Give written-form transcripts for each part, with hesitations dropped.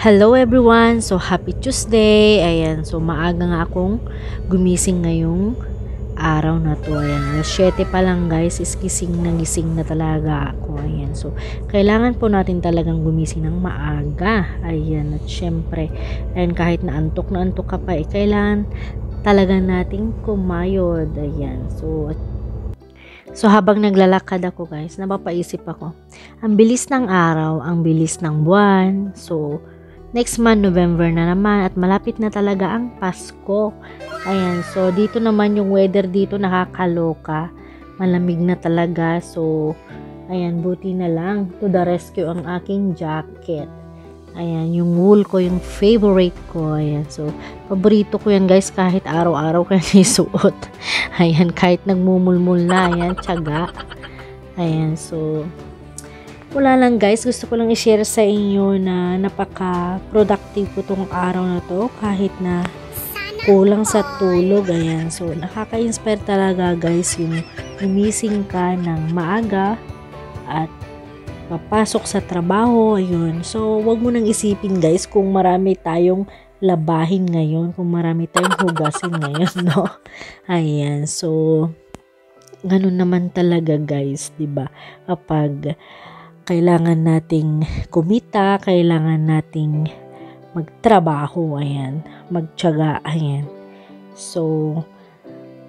Hello everyone! So, happy Tuesday! Ayan, so maaga nga akong gumising ngayong araw na to. Ayan, alas 7 pa lang guys, is gising na talaga ako. Ayan, so kailangan po natin talagang gumising ng maaga. Ayan, at syempre, ayan, kahit na antok ka pa, kailangan talaga nating kumayod. Ayan, so habang naglalakad ako guys, napapaisip ako, ang bilis ng araw, ang bilis ng buwan. So, next month, November na naman at malapit na talaga ang Pasko. Ayan, so dito naman yung weather dito nakakaloka. Malamig na talaga. So, ayan, buti na lang to the rescue ang aking jacket. Ayan, yung wool ko, yung favorite ko. Ayan, so paborito ko yan guys kahit araw-araw ko yan isuot. Ayan, kahit nagmumulmul na. Ayan, tiyaga. Ayan, so wala lang guys, gusto ko lang i-share sa inyo na napaka-productive ko tong araw na to kahit na kulang sa tulog. Ayan, so nakaka-inspire talaga guys yung gumising ka ng maaga at papasok sa trabaho. Ayun, so wag mo nang isipin guys kung marami tayong labahin ngayon, kung marami tayong hugasin ngayon, no? Ayan, so ganun naman talaga guys, 'di ba? Kapag kailangan nating kumita, kailangan nating magtrabaho, ayan, magtiyaga, ayan. So,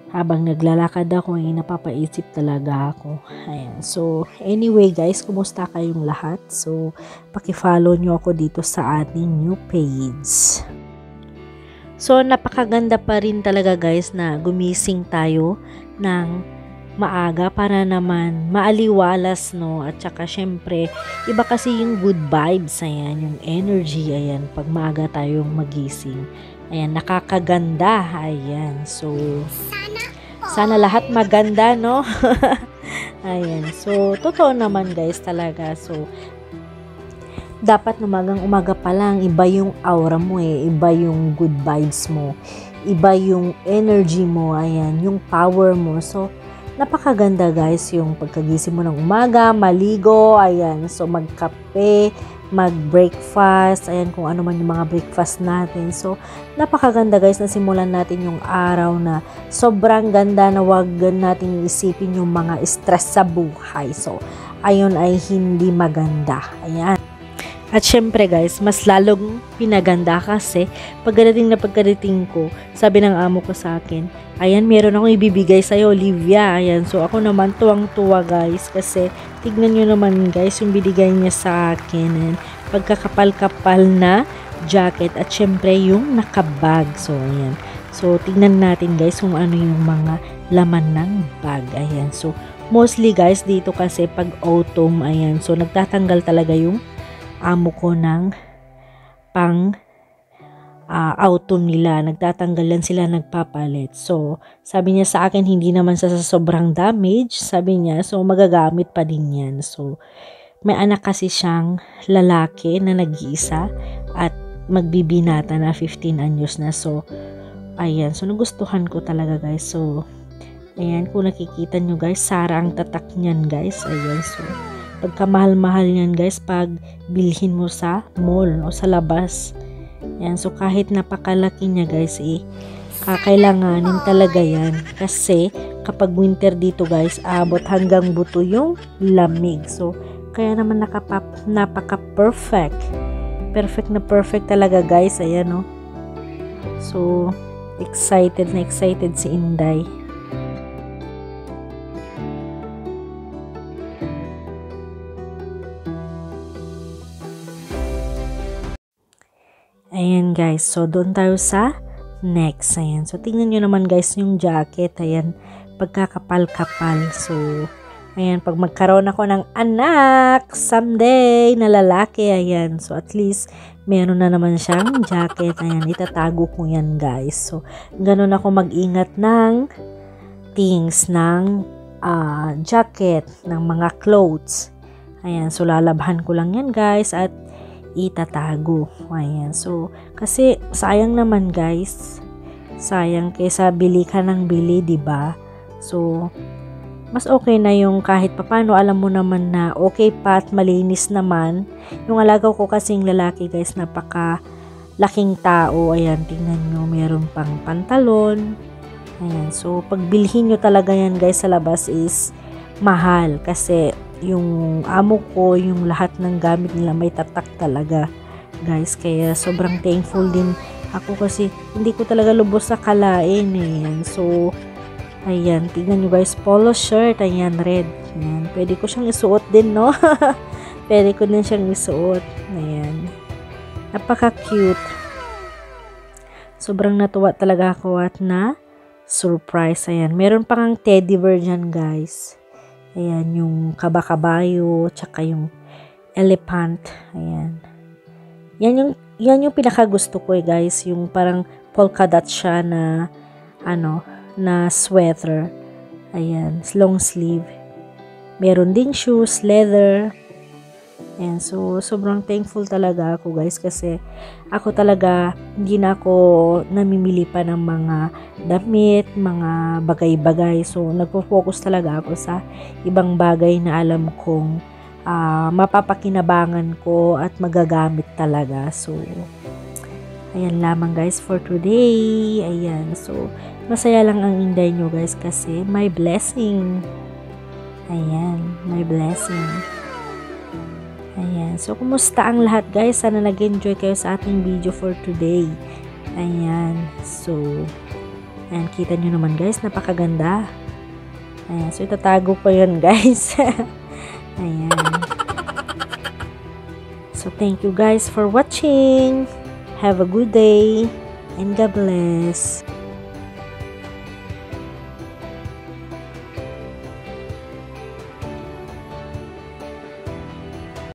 habang naglalakad ako, napapaisip talaga ako. Ayan. So, anyway guys, kumusta kayong lahat? So, paki-follow nyo ako dito sa ating new page. So, napakaganda pa rin talaga guys na gumising tayo ng maaga para naman maaliwalas, no? At saka syempre, iba kasi yung good vibes, ayan, yung energy, ayan, pag maaga tayong magising. Ayan, nakakaganda, ayan. So, sana lahat maganda, no? Ayan, so, totoo naman guys talaga. So, dapat umaga pa lang, iba yung aura mo iba yung good vibes mo, iba yung energy mo, ayan, yung power mo. So, napakaganda guys yung pagkagising mo ng umaga, maligo, ayan, so magkape, mag-breakfast, ayan, kung ano man yung mga breakfast natin. So, napakaganda guys na simulan natin yung araw na sobrang ganda na wag natin isipin yung mga stress sa buhay. So, ayun ay hindi maganda. Ayan. At syempre guys, mas lalong pinaganda kasi pagkadating ko, sabi ng amo ko sa akin, ayan, meron akong ibibigay sa'yo, Olivia. Ayan, so ako naman tuwang-tuwa guys kasi tignan nyo naman guys yung binigay niya sa akin. Ayan, pagkakapal-kapal na jacket at syempre yung nakabag. So ayan, so tignan natin guys kung ano yung mga laman ng bag. Ayan, so mostly guys dito kasi pag autumn, ayan, so nagtatanggal talaga yung amo ko ng pang autumn nila, nagtatanggal lang sila, nagpapalit. So, sabi niya sa akin, hindi naman sa sobrang damage, sabi niya, so magagamit pa din yan. So, may anak kasi siyang lalaki na nag-iisa at magbibinata na 15 anyos na. So, ayan, so nagustuhan ko talaga guys. So, ayan, kung nakikita nyo guys, Sara ang tatak niyan guys. Ayan, so pagkamahal-mahal yan guys pag bilhin mo sa mall o sa labas. Yan, so kahit napakalaki niya guys, kakailanganin talaga yan. Kasi kapag winter dito guys, abot hanggang buto yung lamig. So, kaya naman napaka-perfect. Perfect na perfect talaga guys. Ayan, no? So, excited na excited si Inday. Ayan guys, so doon tayo sa next. Ayan, so tingnan nyo naman guys yung jacket. Ayan, pagkakapal-kapal. So, ayan, pag magkaroon ako ng anak someday na lalaki, ayan, so at least meron na naman siyang jacket. Ayan, itatago ko yan guys. So, ganun ako mag-ingat ng things, ng jacket, ng mga clothes. Ayan, so lalabhan ko lang yan guys at itatago. Ayan. So, kasi sayang naman guys. Sayang kaysa bili ka ng bili, 'di ba? So, mas okay na yung kahit papano alam mo naman na okay pa at malinis naman. Yung alaga ko kasing lalaki guys, napaka laking tao. Ayan, tingnan nyo, meron pang pantalon. Ayan, so pagbilhin nyo talaga yan guys sa labas is mahal. Kasi yung amo ko, yung lahat ng gamit nila may tatak talaga guys. Kaya sobrang thankful din ako kasi hindi ko talaga lubos sa kalain. Ayan, so ayan, tignan nyo guys, polo shirt, ayan, red. Ayan, pwede ko siyang isuot din, no? Pwede ko din siyang isuot. Ayan. Napaka-cute. Sobrang natuwa talaga ako at na surprise. Ayan, meron pa ngang teddy bear dyan, guys. Ayan, yung kaba-kabayo, tsaka yung elephant. Ayan. Yan yung pinaka-gusto ko guys. Yung parang polka dot siya na, na sweater. Ayan, long sleeve. Meron ding shoes, leather. Ayan, so sobrang thankful talaga ako guys kasi ako talaga hindi na ako namimili pa ng mga damit, mga bagay-bagay. So nagpo-focus talaga ako sa ibang bagay na alam kong mapapakinabangan ko at magagamit talaga. So ayan lamang guys for today. Ayan, so masaya lang ang inday nyo guys kasi may blessing. Ayan, may blessing. Ayan, so kumusta ang lahat guys? Sana nag-enjoy kayo sa ating video for today. Ayan, so ayan, kita nyo naman guys, napakaganda. Ayan, so itatago ko yun guys. Ayan. So thank you guys for watching. Have a good day and God bless.